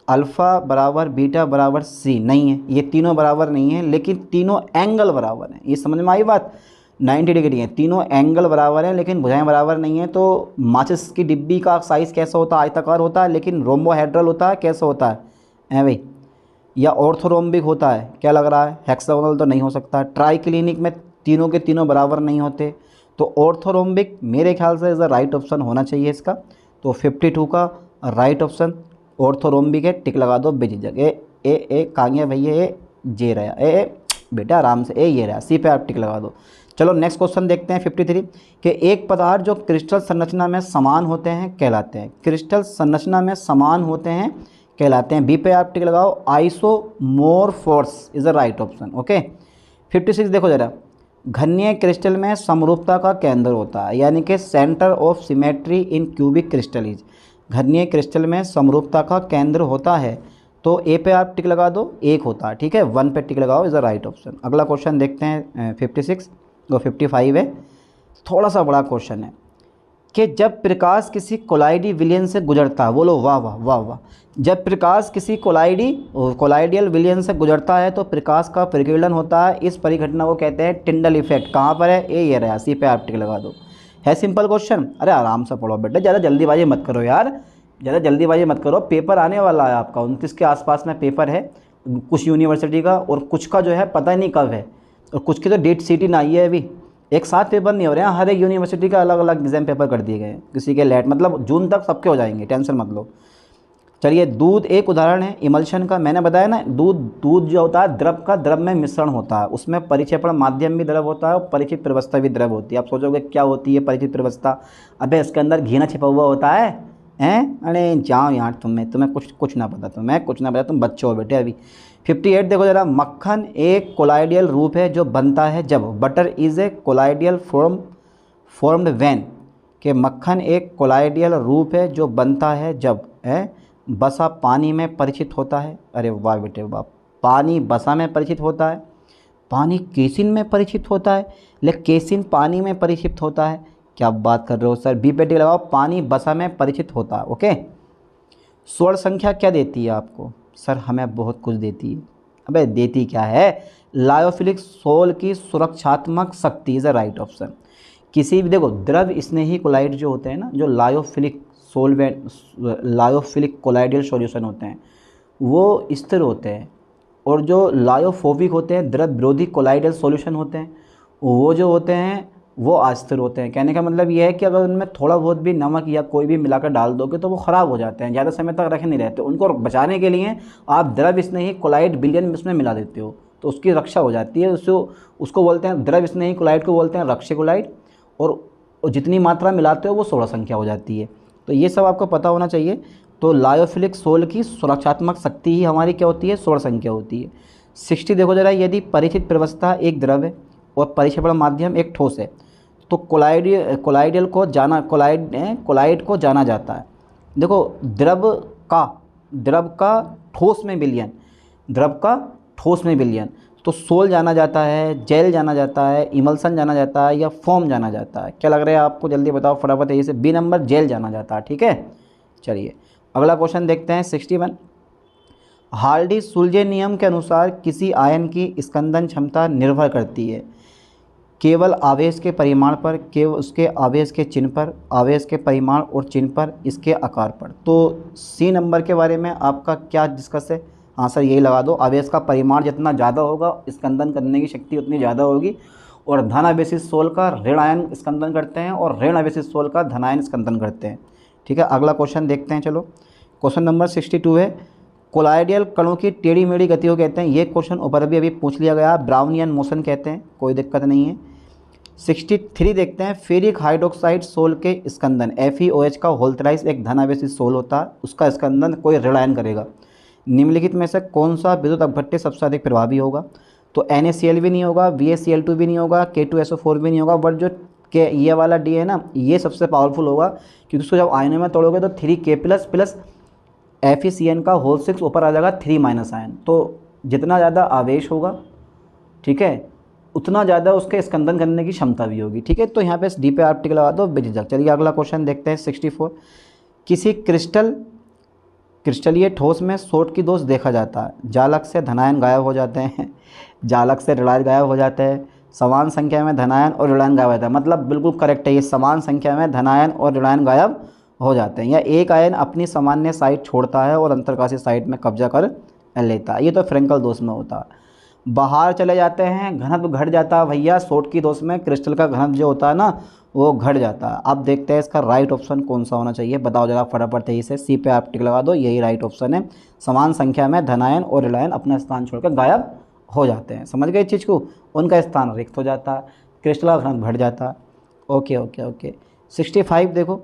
अल्फ़ा बराबर बीटा बराबर C नहीं है? ये तीनों बराबर नहीं है लेकिन तीनों एंगल बराबर हैं, ये समझ में आई बात? 90 डिग्री है, तीनों एंगल बराबर हैं लेकिन भुजाएं बराबर नहीं है। तो माचिस की डिब्बी का साइज़ कैसा होता है? आयताकार होता है, लेकिन रोम्बोहेड्रल होता है, कैसा होता है भाई? या ऑर्थोरोम्बिक होता है? क्या लग रहा है? हेक्सागोनल तो नहीं हो सकता। ट्राइक्लिनिक में तीनों के तीनों बराबर नहीं होते, तो ऑर्थोरोम्बिक मेरे ख्याल से इज़ द राइट ऑप्शन होना चाहिए इसका। तो 52 का राइट ऑप्शन ऑर्थोरोम्बिक है, टिक लगा दो बेझिझक। ए कांगिया भैया, ए जे रहा, ए बेटा आराम से, ए ये रहा, C पे आप टिक लगा दो। चलो नेक्स्ट क्वेश्चन देखते हैं 53 कि एक पदार्थ जो क्रिस्टल संरचना में समान होते हैं कहलाते हैं, क्रिस्टल संरचना में समान होते हैं कहलाते हैं। बी पे आप टिक लगाओ, isomorphous is the right option. Okay 56 देखो जरा, घनीय क्रिस्टल में समरूपता का केंद्र होता है, यानी कि centre of symmetry in cubic crystal is. घनीय क्रिस्टल में समरूपता का केंद्र होता है, तो ए पे आप टिक लगा दो, 1 होता है, ठीक है, 1 पे टिक लगाओ, इज़ द राइट ऑप्शन। अगला क्वेश्चन देखते हैं 56 और 55 है, थोड़ा सा बड़ा क्वेश्चन है कि जब प्रकाश किसी कोलाइडी विलयन से गुजरता है, बोलो वाह वाह वाह वाह, जब प्रकाश किसी कोलाइडियल विलयन से गुजरता है तो प्रकाश का परिकीर्णन होता है। इस परिघटना को कहते हैं टिंडल इफेक्ट। कहाँ पर है? ये रहा, सी पे आप टिक लगा दो। है सिंपल क्वेश्चन। अरे आराम से पढ़ो बेटा, ज़्यादा जल्दीबाजी मत करो यार, ज़्यादा जल्दीबाजी मत करो, पेपर आने वाला है आपका 29 के आसपास में पेपर है, कुछ यूनिवर्सिटी का और कुछ का जो है पता नहीं कब है, और कुछ की तो डेट सीट ही ना आई है अभी। एक साथ पेपर नहीं हो रहे हैं, हर एक यूनिवर्सिटी का अलग अलग एग्जाम पेपर कर दिए गए हैं, किसी के लेट, मतलब जून तक सबके हो जाएंगे, टेंशन मत लो। चलिए, दूध एक उदाहरण है इमल्शन का। मैंने बताया ना, दूध जो होता है द्रव का, द्रव में मिश्रण होता है, उसमें परिक्षेपण माध्यम भी द्रव होता है और परिचित प्रवस्था भी द्रव होती है। आप सोचोगे क्या होती है परिचित प्रवस्था? अबे इसके अंदर घी ना छिपा हुआ होता है, हैं? अरे जाओ यार, तुम्हें कुछ ना पता, तुम्हें कुछ ना पता, तुम बच्चे हो बेटे अभी। 58 देखो जरा, मक्खन एक कोलाइडियल रूप है जो बनता है जब, butter is a colloidal formed when, कि मक्खन एक कोलाइडियल रूप है जो बनता है जब, है, बसा पानी में परिचित होता है। अरे वाह बेटे वाह, पानी बसा में परिचित होता है, पानी केसिन में परिचित होता है, लेकिन केसिन पानी में परिचित होता है। क्या बात कर रहे हो सर? बी पे टिक लगाओ, पानी बसा में परिचित होता है। ओके। स्वर्ण संख्या क्या देती है आपको? सर हमें बहुत कुछ देती है। अबे देती क्या है? लायोफिलिक सोल की सुरक्षात्मक शक्ति इज़ द राइट ऑप्शन। किसी भी, देखो द्रव स्नेही कोलाइड जो होते हैं ना, जो लायोफिलिक कोलाइडियल सॉल्यूशन होते हैं वो स्थिर होते हैं, और जो लायोफोबिक होते हैं, द्रव विरोधी कोलाइडियल सॉल्यूशन होते हैं, वो जो होते हैं वो अस्थिर होते हैं। कहने का मतलब ये है कि अगर उनमें थोड़ा बहुत भी नमक या कोई भी मिलाकर डाल दोगे तो वो ख़राब हो जाते हैं, ज़्यादा समय तक रखे नहीं रहते। उनको बचाने के लिए आप द्रव स्नेही कोलाइड विलयन में उसमें मिला देते हो तो उसकी रक्षा हो जाती है। उसको बोलते हैं, द्रव स्नेही कोलाइड को बोलते हैं रक्षक कोलाइड, और जितनी मात्रा मिलाते हो वो 16 संख्या हो जाती है। तो ये सब आपको पता होना चाहिए। तो लायोफिलिक सोल की सुरक्षात्मक शक्ति ही हमारी क्या होती है? 16 संख्या होती है। 60 देखो जरा, यदि परिचित प्रवस्था एक द्रव है और परिक्षेपण माध्यम एक ठोस है तो कोलाइड को जाना जाता है। देखो द्रव का ठोस में विलयन, तो सोल जाना जाता है, जेल जाना जाता है, इमल्सन जाना जाता है, या फोम जाना जाता है? क्या लग रहा है आपको? जल्दी बताओ फटाफट। यही से बी नंबर, जेल जाना जाता है। ठीक है, चलिए अगला क्वेश्चन देखते हैं 61। हार्डी सुलजे नियम के अनुसार किसी आयन की स्कंदन क्षमता निर्भर करती है केवल आवेश के परिमाण पर, केवल उसके आवेश के चिन्ह पर, आवेश के परिमाण और चिन्ह पर, इसके आकार पर। तो सी नंबर के बारे में आपका क्या डिस्कस है? आंसर यही लगा दो, आवेश का परिमाण जितना ज़्यादा होगा स्कंदन करने की शक्ति उतनी ज़्यादा होगी, और धन आवेशित सोल का ऋण आयन स्कंदन करते हैं और ऋण आवेशित सोल का धन आयन स्कंदन करते हैं। ठीक है, अगला क्वेश्चन देखते हैं। चलो, क्वेश्चन नंबर 62 है, कोलाइडियल कणों की टेढ़ी मेढ़ी गति को कहते हैं। ये क्वेश्चन ऊपर भी अभी पूछ लिया गया, ब्राउनियन मोशन कहते हैं, कोई दिक्कत नहीं है। 63 देखते हैं, फेरिक हाइड्रोक्साइड सोल के स्कंदन, FeOH का होल थ्राइस एक धन आवेशित सोल होता है, उसका स्कंदन कोई ऋण आयन करेगा। निम्नलिखित में से कौन सा विद्युत अपघट्य सबसे अधिक प्रभावी होगा? तो NaCl भी नहीं होगा, VaCl2 भी नहीं होगा, K2SO4 भी नहीं होगा, बट जो ये वाला D है ना, ये सबसे पावरफुल होगा, क्योंकि उसको जब आयनों में तोड़ोगे तो 3K+ प्लस FeCN का होल 6 ऊपर आ जाएगा 3- आयन। तो जितना ज़्यादा आवेश होगा, ठीक है, उतना ज़्यादा उसके स्कंदन करने की क्षमता भी होगी। ठीक है, तो यहाँ पे डी पे आप टिक लगा दो बेझिझक। चलिए अगला क्वेश्चन देखते हैं 64। किसी क्रिस्टलीय ठोस में शॉर्ट की दोष देखा जाता है, जालक से धनायन गायब हो जाते हैं, जालक से ऋणायन गायब हो जाते हैं, समान संख्या में धनायन और ऋणायन गायब हो जाता है। मतलब बिल्कुल करेक्ट है ये, समान संख्या में धनायन और ऋणायन गायब हो जाते हैं, या एक आयन अपनी सामान्य साइट छोड़ता है और अंतर्काशीय साइट में कब्जा कर लेता है। ये तो फ्रेंकल दोष में होता है। बाहर चले जाते हैं, घनत्व घट जाता है भैया, शॉर्ट की दोष में क्रिस्टल का घनत्व जो होता है ना वो घट जाता है। अब देखते हैं इसका राइट ऑप्शन कौन सा होना चाहिए, बताओ जरा फटाफट तेजी से। सी पे आप टिक लगा दो, यही राइट ऑप्शन है। समान संख्या में धनायन और ऋणायन अपना स्थान छोड़कर गायब हो जाते हैं। समझ गए इस चीज़ को? उनका स्थान रिक्त हो जाता है, क्रिस्टल का घनत्व घट जाता है। Okay okay okay. 65 देखो,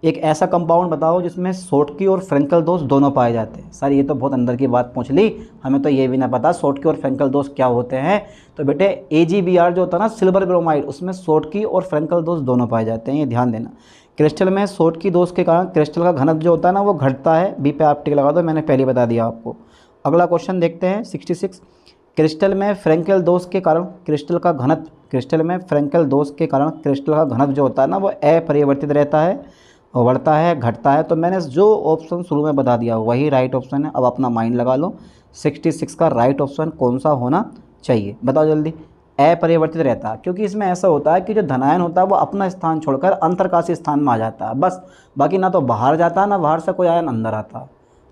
एक ऐसा कंपाउंड बताओ जिसमें शॉर्टकी और फ्रेंकल दोष दोनों पाए जाते हैं। सर ये तो बहुत अंदर की बात पूछ ली, हमें तो ये भी ना पता शॉर्टकी और फ्रेंकल दोष क्या होते हैं। तो बेटे AgBr जो होता है ना, सिल्वर ब्रोमाइड, उसमें शॉर्टकी और फ्रेंकल दोष दोनों पाए जाते हैं, ये ध्यान देना। क्रिस्टल में शॉर्टकी दोष के कारण क्रिस्टल का घनत्व जो होता है ना वो घटता है। बी पे आप टिक लगा दो, मैंने पहले बता दिया आपको। अगला क्वेश्चन देखते हैं 66। क्रिस्टल में फ्रैंकेल दोष के कारण क्रिस्टल का घनत्व, क्रिस्टल में फ्रैंकेल दोष के कारण क्रिस्टल का घनत्व जो होता है ना वो अपरिवर्तित रहता है, बढ़ता है, घटता है। तो मैंने जो ऑप्शन शुरू में बता दिया वही राइट ऑप्शन है। अब अपना माइंड लगा लो, 66 का राइट ऑप्शन कौन सा होना चाहिए, बताओ जल्दी। अपरिवर्तित रहता है, क्योंकि इसमें ऐसा होता है कि जो धनायन होता है वो अपना स्थान छोड़कर अंतरकाशी स्थान में आ जाता है बस, बाकी ना तो बाहर जाता है ना बाहर से कोई आयन अंदर आता है।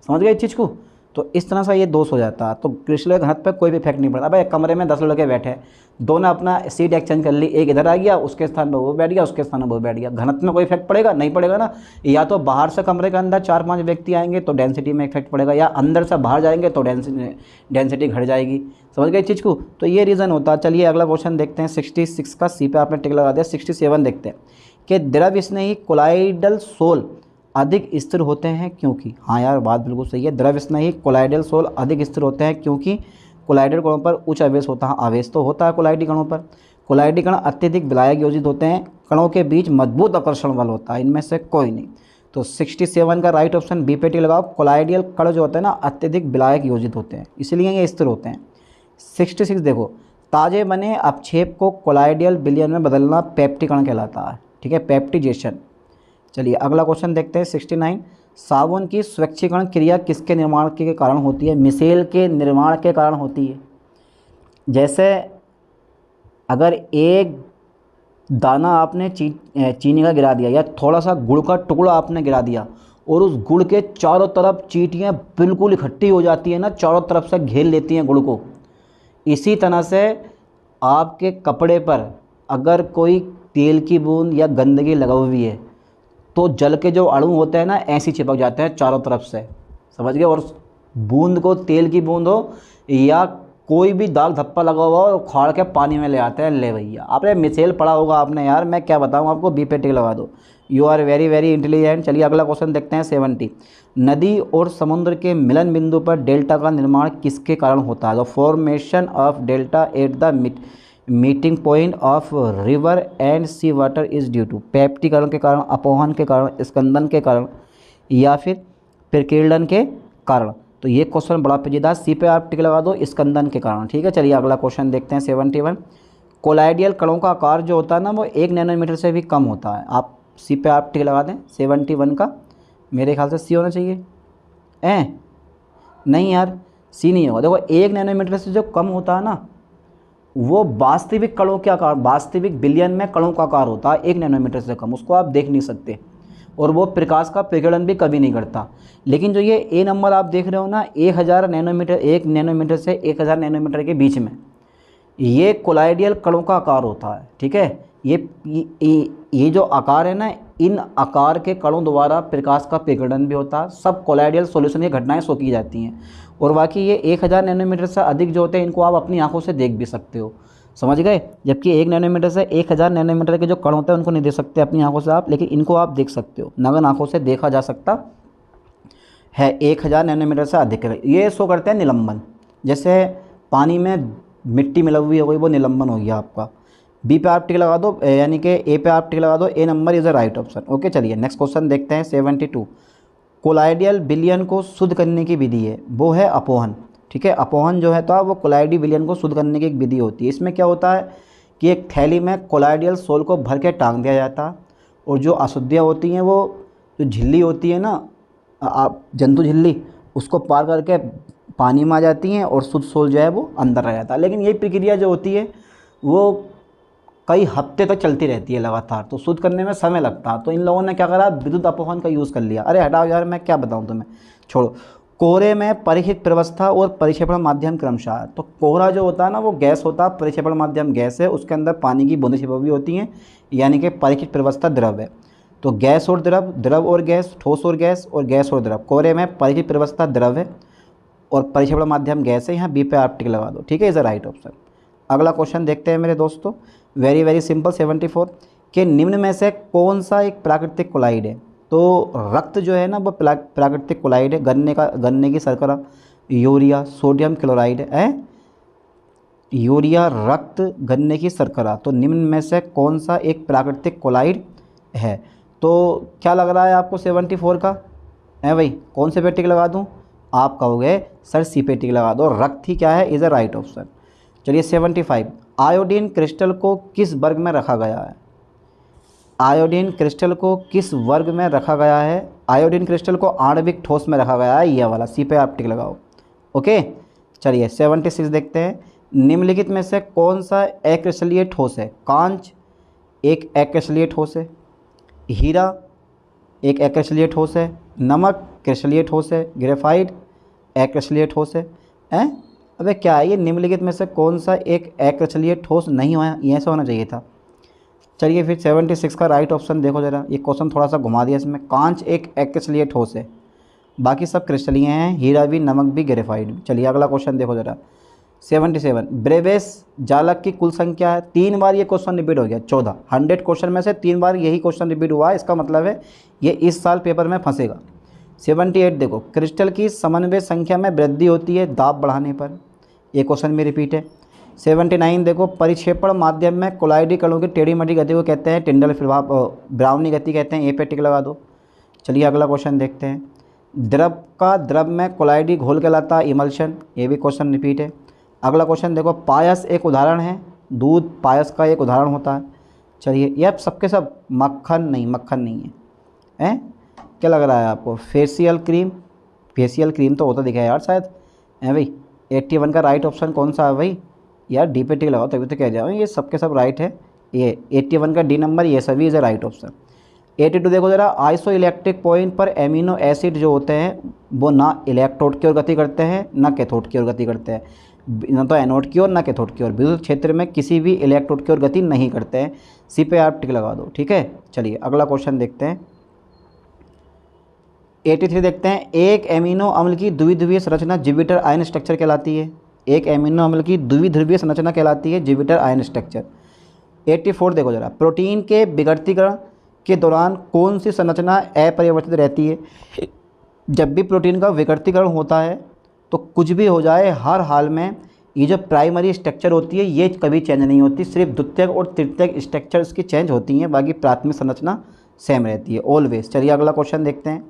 समझ गए इस चीज़ को? तो इस तरह से ये दोष हो जाता है। तो क्रिस्टल के घनत्व पे कोई भी इफेक्ट नहीं पड़ता। भाई एक कमरे में 10 लड़के बैठे हैं, दोनों अपना सीट एक्सचेंज कर ली, एक इधर आ गया उसके स्थान पर वो बैठ गया, उसके स्थान पर वो बैठ गया, घनत्व में कोई इफेक्ट पड़ेगा नहीं पड़ेगा ना। या तो बाहर से कमरे के अंदर 4-5 व्यक्ति आएंगे तो डेंसिटी में इफेक्ट पड़ेगा, या अंदर से बाहर जाएंगे तो डेंसिटी घट जाएगी। समझ गए इस चीज़ को? तो ये रीज़न होता है। चलिए अगला क्वेश्चन देखते हैं 66 का, सी पे आपने टिक लगा दिया। 67 देखते हैं कि द्रव स्नेही कोलाइडल सोल अधिक स्थिर होते हैं क्योंकि, हाँ यार बात बिल्कुल सही है, द्रव स्नेही कोलाइडल सोल अधिक स्थिर होते हैं क्योंकि कोलाइडल कणों पर उच्च आवेश होता है। आवेश तो होता है कोलाइडी कणों पर। कोलाइडी कण अत्यधिक विलायक योजित होते हैं, कणों के बीच मजबूत आकर्षण बल होता है, इनमें से कोई नहीं। तो 67 का राइट ऑप्शन बी पे टिक लगाओ। कोलाइडियल कण जो होते हैं ना अत्यधिक विलायक योजित होते हैं, इसलिए ये स्थिर होते हैं। 66 देखो, ताजे बने अपक्षेप को कोलाइडियल विलयन में बदलना पेप्टिकण कहलाता है। ठीक है, पेप्टिजेशन। चलिए अगला क्वेश्चन देखते हैं 69। साबुन की स्वच्छीकरण क्रिया किसके निर्माण के कारण होती है? मिसेल के निर्माण के कारण होती है। जैसे अगर एक दाना आपने चीनी का गिरा दिया या थोड़ा सा गुड़ का टुकड़ा आपने गिरा दिया और उस गुड़ के चारों तरफ चींटियाँ बिल्कुल इकट्ठी हो जाती हैं ना, चारों तरफ से घेर लेती हैं गुड़ को। इसी तरह से आपके कपड़े पर अगर कोई तेल की बूंद या गंदगी लगा हुई है तो जल के जो अणु होते हैं ना ऐसे चिपक जाते हैं चारों तरफ से। समझ गए? और बूंद को, तेल की बूंद हो या कोई भी दाग धब्बा लगा हुआ हो, उखाड़ के पानी में ले आते हैं। ले भैया, आपने मिसेल पढ़ा होगा आपने यार, मैं क्या बताऊँ आपको, बी पे टिक लगा दो। You are very very intelligent. चलिए अगला क्वेश्चन देखते हैं 70। नदी और समुद्र के मिलन बिंदु पर डेल्टा का निर्माण किसके कारण होता है? The formation of delta at the meeting point of river and sea water is due to पेप्टिकरण के कारण, अपोहन के कारण, स्कंदन के कारण, या फिर प्रकीर्णन के कारण। तो ये क्वेश्चन बड़ा पेचीदा, सी पे आप टिक लगा दो, स्कंदन के कारण। ठीक है, चलिए अगला क्वेश्चन देखते हैं 71। कोलाइडियल कणों का आकार जो होता है ना वो 1 नैनोमीटर से भी कम होता है। आप सी पे आप टिक लगा दें। 71 का मेरे ख्याल से सी होना चाहिए। नहीं यार, सी नहीं होगा। देखो 1 नैनोमीटर से जो कम होता है ना वो वास्तविक कणों के आकार, वास्तविक बिलियन में कणों का आकार होता है 1 नैनोमीटर से कम, उसको आप देख नहीं सकते और वो प्रकाश का प्रकीर्णन भी कभी नहीं करता। लेकिन जो ये ए नंबर आप देख रहे हो ना 1000 नैनोमीटर, 1 नैनोमीटर से 1000 नैनोमीटर के बीच में, ये कोलाइडियल कणों का आकार होता है। ठीक है, ये जो आकार है ना, इन आकार के कणों द्वारा प्रकाश का प्रकीर्णन भी होता है। सब कोलाइडियल सॉल्यूशन की घटनाएं शो की जाती हैं। और बाकी ये 1000 नैनोमीटर से अधिक जो होते हैं इनको आप अपनी आंखों से देख भी सकते हो। समझ गए? जबकि 1 नैनोमीटर से 1000 नैनोमीटर के जो कण होते हैं उनको नहीं देख सकते अपनी आंखों से आप, लेकिन इनको आप देख सकते हो, नगन आंखों से देखा जा सकता है। 1000 नैनोमीटर से अधिक ये शो करते हैं निलंबन। जैसे पानी में मिट्टी मिला हुई हो गई, वो निलंबन हो गया आपका। बी पे आप टिक लगा दो, यानी कि ए पे आप टिक लगा दो। A number is the right option. Okay, चलिए नेक्स्ट क्वेश्चन देखते हैं 72। कोलाइडियल विलयन को शुद्ध करने की विधि है, वो है अपोहन। ठीक है, अपोहन जो है तो वो कोलाइडी विलयन को शुद्ध करने की एक विधि होती है। इसमें क्या होता है कि एक थैली में कोलाइडियल सोल को भर के टांग दिया जाता है और जो अशुद्धियाँ होती हैं वो जो झिल्ली होती है ना, जंतु झिल्ली, उसको पार करके पानी में आ जाती हैं और शुद्ध सोल जो है वो अंदर रह जाता है। लेकिन यही प्रक्रिया जो होती है वो कई हफ्ते तक चलती रहती है लगातार, तो शुद्ध करने में समय लगता है। तो इन लोगों ने क्या करा, विद्युत अपोहन का यूज़ कर लिया। अरे हटाओ यार, मैं क्या बताऊं तुम्हें, छोड़ो। कोहरे में परिहित प्रवस्था और परिक्षेपण माध्यम क्रमशः। तो कोहरा जो होता है ना वो गैस होता है, परिक्षेपण माध्यम गैस है, उसके अंदर पानी की बूंदें छिपी हुई होती हैं, यानी कि परिहित प्रवस्था द्रव है। तो गैस और द्रव, द्रव और गैस, ठोस और गैस, और गैस और द्रव। कोहरे में परिहित प्रवस्था द्रव है और परिक्षेपण माध्यम गैस है। यहाँ बी पे आप टिक लगा दो। ठीक है, इज़ द राइट ऑप्शन। अगला क्वेश्चन देखते हैं मेरे दोस्तों, वेरी वेरी सिंपल 74 के निम्न में से कौन सा एक प्राकृतिक कोलाइड है? तो रक्त जो है ना वो प्राकृतिक कोलाइड है। गन्ने की शर्करा, यूरिया, सोडियम क्लोराइड है। यूरिया, रक्त, गन्ने की शर्करा। तो निम्न में से कौन सा एक प्राकृतिक कोलाइड है? तो क्या लग रहा है आपको 74 का है भाई? कौन से पे टिक लगा दूँ? आप कहोगे सर सी पे टिक लगा दो, रक्ति क्या है, इज़ अ राइट ऑप्शन। चलिए 75, आयोडीन क्रिस्टल को किस वर्ग में रखा गया है? आयोडीन क्रिस्टल को किस वर्ग में रखा गया है? आयोडीन क्रिस्टल को आणविक ठोस में रखा गया है, ये वाला, सी पे आप टिक लगाओ। ओके, चलिए 76 देखते हैं। निम्नलिखित में से कौन सा अक्रिस्टलीय ठोस है? कांच एक अक्रिस्टलीय ठोस है, हीरा एक अक्रिस्टलीय ठोस है, नमक क्रिस्टलीय ठोस है, ग्रेफाइट अक्रिस्टलीय ठोस है। हैं? अबे क्या है ये? निम्नलिखित में से कौन सा एक अक्रिस्टलीय ठोस नहीं हुआ? ये ऐसा होना चाहिए था। चलिए फिर 76 का राइट ऑप्शन देखो ज़रा, ये क्वेश्चन थोड़ा सा घुमा दिया इसमें। कांच एक अक्रिस्टलीय ठोस है, बाकी सब क्रिस्टलीय हैं, हीरा भी, नमक भी, ग्रेफाइट भी। चलिए अगला क्वेश्चन देखो ज़रा 77, ब्रेवेस जालक की कुल संख्या है। 3 बार ये क्वेश्चन रिपीट हो गया, 14। 100 क्वेश्चन में से 3 बार यही क्वेश्चन रिपीट हुआ है, इसका मतलब है ये इस साल पेपर में फंसेगा। 78 देखो, क्रिस्टल की समन्वय संख्या में वृद्धि होती है दाब बढ़ाने पर, ये क्वेश्चन में रिपीट है। 79 देखो, परिक्षेपण माध्यम में कोलाइडी कणों की टेढ़ी मेढ़ी गति को कहते हैं टिंडल प्रभाव, ब्राउनी गति कहते हैं, ए पे टिक लगा दो। चलिए अगला क्वेश्चन देखते हैं। द्रव का द्रव में कोलाइडी घोल कहलाता है इमल्शन, ये भी क्वेश्चन रिपीट है। अगला क्वेश्चन देखो, पायस एक उदाहरण है, दूध पायस का एक उदाहरण होता है। चलिए ये सबके सब मक्खन नहीं, मक्खन नहीं है, हैं? क्या लग रहा है आपको? फेशियल क्रीम, फेशियल क्रीम तो होता दिखा है यार शायद, है भाई। 81 का राइट ऑप्शन कौन सा है भाई? यार डी पे टिक लगाओ तभी तो कह जाओ, ये सबके सब राइट है। ये 81 का डी नंबर, ये सभी इज़ राइट ऑप्शन। 82 देखो ज़रा, आइसो इलेक्ट्रिक पॉइंट पर एमिनो एसिड जो होते हैं वो ना इलेक्ट्रोड की ओर गति करते हैं ना कैथोड की ओर गति करते हैं, ना तो एनोड की ओर ना कैथोड की ओर, विद्युत क्षेत्र में किसी भी इलेक्ट्रोड की ओर गति नहीं करते हैं। सी पे आप टिक लगा दो, ठीक है। चलिए अगला क्वेश्चन देखते हैं। 83 देखते हैं, एक एमिनो अम्ल की द्विध्रुवीय संरचना जिबिटर आयन स्ट्रक्चर कहलाती है। एक एमिनो अम्ल की द्विध्रुवीय संरचना कहलाती है जिबिटर आयन स्ट्रक्चर। 84 देखो जरा, प्रोटीन के विघटिकरण के दौरान कौन सी संरचना अपरिवर्तित रहती है? जब भी प्रोटीन का विघटिकरण होता है तो कुछ भी हो जाए, हर हाल में ये जो प्राइमरी स्ट्रक्चर होती है ये कभी चेंज नहीं होती, सिर्फ द्वितीयक और तृतीयक स्ट्रक्चर्स की चेंज होती हैं, बाकी प्राथमिक संरचना सेम रहती है ऑलवेज। चलिए अगला क्वेश्चन देखते हैं।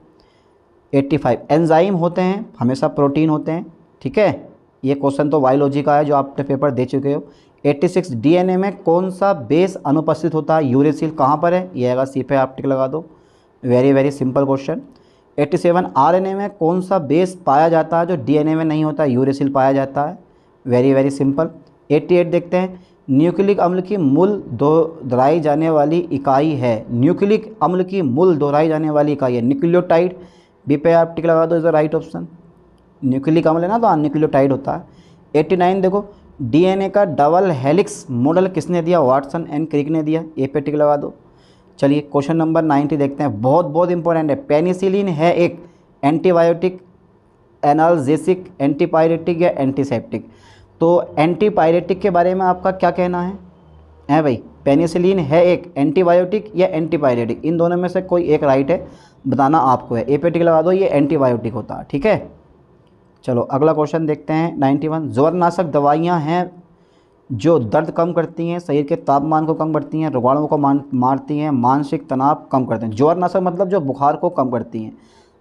85, एंजाइम होते हैं हमेशा प्रोटीन होते हैं, ठीक है। ये क्वेश्चन तो बायोलॉजी का है जो आपने पेपर दे चुके हो। 86, डीएनए में कौन सा बेस अनुपस्थित होता है? यूरेसिल कहाँ पर है? ये आएगा, सी पे आप टिक लगा दो। Very very simple question. 87, RNA में कौन सा बेस पाया जाता है जो डीएनए में नहीं होता? यूरेसिल पाया जाता है, वेरी वेरी सिंपल। 88 देखते हैं, न्यूक्लिक अम्ल की मूल दोहराई जाने वाली इकाई है। न्यूक्लिक अम्ल की मूल दोहराई जाने वाली इकाई है न्यूक्लियोटाइड, बी पे आप टिक लगा दो, is the right option. Nucleic अम्ल है ना तो न्यूक्लियोटाइड होता है। 89 देखो, डीएनए का डबल हेलिक्स मॉडल किसने दिया? वाटसन एंड क्रिक ने दिया, ए पे टिक लगा दो। चलिए क्वेश्चन नंबर 90 देखते हैं, बहुत बहुत इंपॉर्टेंट है। पेनिसिलिन है एक एंटीबायोटिक, एनाल्जेसिक, एंटीपायरेटिक या एंटीसेप्टिक? तो एंटीपायरेटिक के बारे में आपका क्या कहना है भाई? पेनिसिलिन है एक एंटीबायोटिक या एंटीपायरेटिक, इन दोनों में से कोई एक राइट है, बताना आपको है। ए पे टिक लगा दो, ये एंटीबायोटिक होता है, ठीक है। चलो अगला क्वेश्चन देखते हैं। 91, ज्वरनाशक दवाइयाँ हैं जो दर्द कम करती हैं, शरीर के तापमान को कम करती हैं, रोगाणुओं को मारती हैं, मानसिक तनाव कम करते हैं। ज्वरनाशक मतलब जो बुखार को कम करती हैं,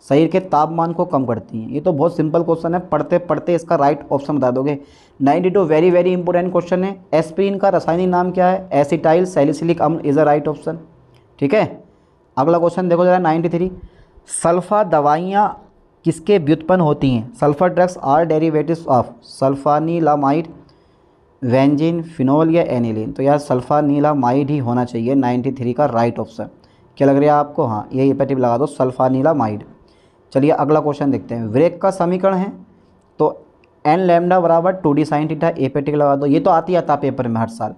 शरीर के तापमान को कम करती हैं। ये तो बहुत सिंपल क्वेश्चन है, पढ़ते पढ़ते इसका राइट ऑप्शन बता दोगे। 92, वेरी वेरी इंपॉर्टेंट क्वेश्चन है। एस्पिरिन का रासायनिक नाम क्या है? एसिटाइल सैलिसिलिक अम्ल इज अ राइट ऑप्शन, ठीक है। अगला क्वेश्चन देखो जरा 93, सल्फा दवाइयाँ किसके व्युत्पन्न होती हैं? Sulphur drugs are derivatives of sulphanilamide, benzene, phenol या एनिलीन? तो यार सल्फानिलामाइड ही होना चाहिए 93 का राइट ऑप्शन। क्या लग रहा है आपको? हाँ, ये इपेटिव लगा दो, सल्फानिलामाइड। चलिए अगला क्वेश्चन देखते हैं। ब्रेक का समीकरण है तो एन लैम्डा बराबर 2d साइन थीटा, ए पे टिक लगा दो, ये तो आती आता पेपर में हर साल।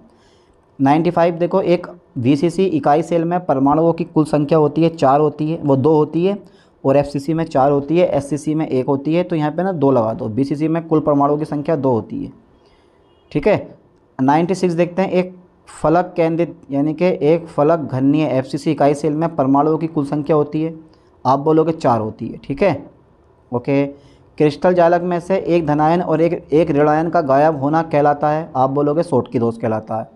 95 देखो, एक वीसीसी इकाई सेल में परमाणुओं की कुल संख्या होती है 4 होती है, वो 2 होती है, और एफसीसी में 4 होती है, एससीसी में 1 होती है, तो यहाँ पे ना 2 लगा दो। बीसीसी में कुल परमाणुओं की संख्या 2 होती है, ठीक है। 96 देखते हैं, एक फलक केंद्रित यानी कि एक फलक घनीय एफसीसी इकाई सेल में परमाणुओं की कुल संख्या होती है, आप बोलोगे 4 होती है, ठीक है, ओके। क्रिस्टल जालक में से एक धनायन और एक ऋणायन का गायब होना कहलाता है, आप बोलोगे शॉटकी दोष कहलाता है,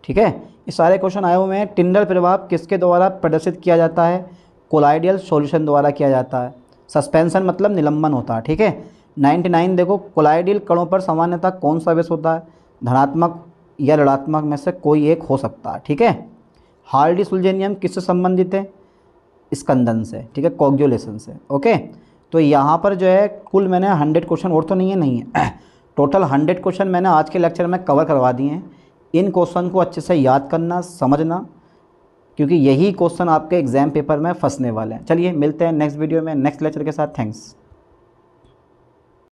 ठीक है। ये सारे क्वेश्चन आए हुए हैं। टिंडल प्रभाव किसके द्वारा प्रदर्शित किया जाता है? कोलाइडियल सॉल्यूशन द्वारा किया जाता है। सस्पेंशन मतलब निलंबन होता है, ठीक है। 99 देखो, कोलाइडल कणों पर सामान्यतः कौन सा बेस होता है, धनात्मक या ऋणात्मक में से कोई एक हो सकता है, ठीक है। हार्डी सुल्जेनियम किससे संबंधित है, स्कंदन से, ठीक है, कोगुलेशन से, ओके। तो यहाँ पर जो है कुल मैंने 100 क्वेश्चन, और तो नहीं है टोटल 100 क्वेश्चन मैंने आज के लेक्चर में कवर करवा दिए हैं। इन क्वेश्चन को अच्छे से याद करना, समझना, क्योंकि यही क्वेश्चन आपके एग्जाम पेपर में फंसने वाले हैं। चलिए मिलते हैं नेक्स्ट वीडियो में नेक्स्ट लेक्चर के साथ। थैंक्स।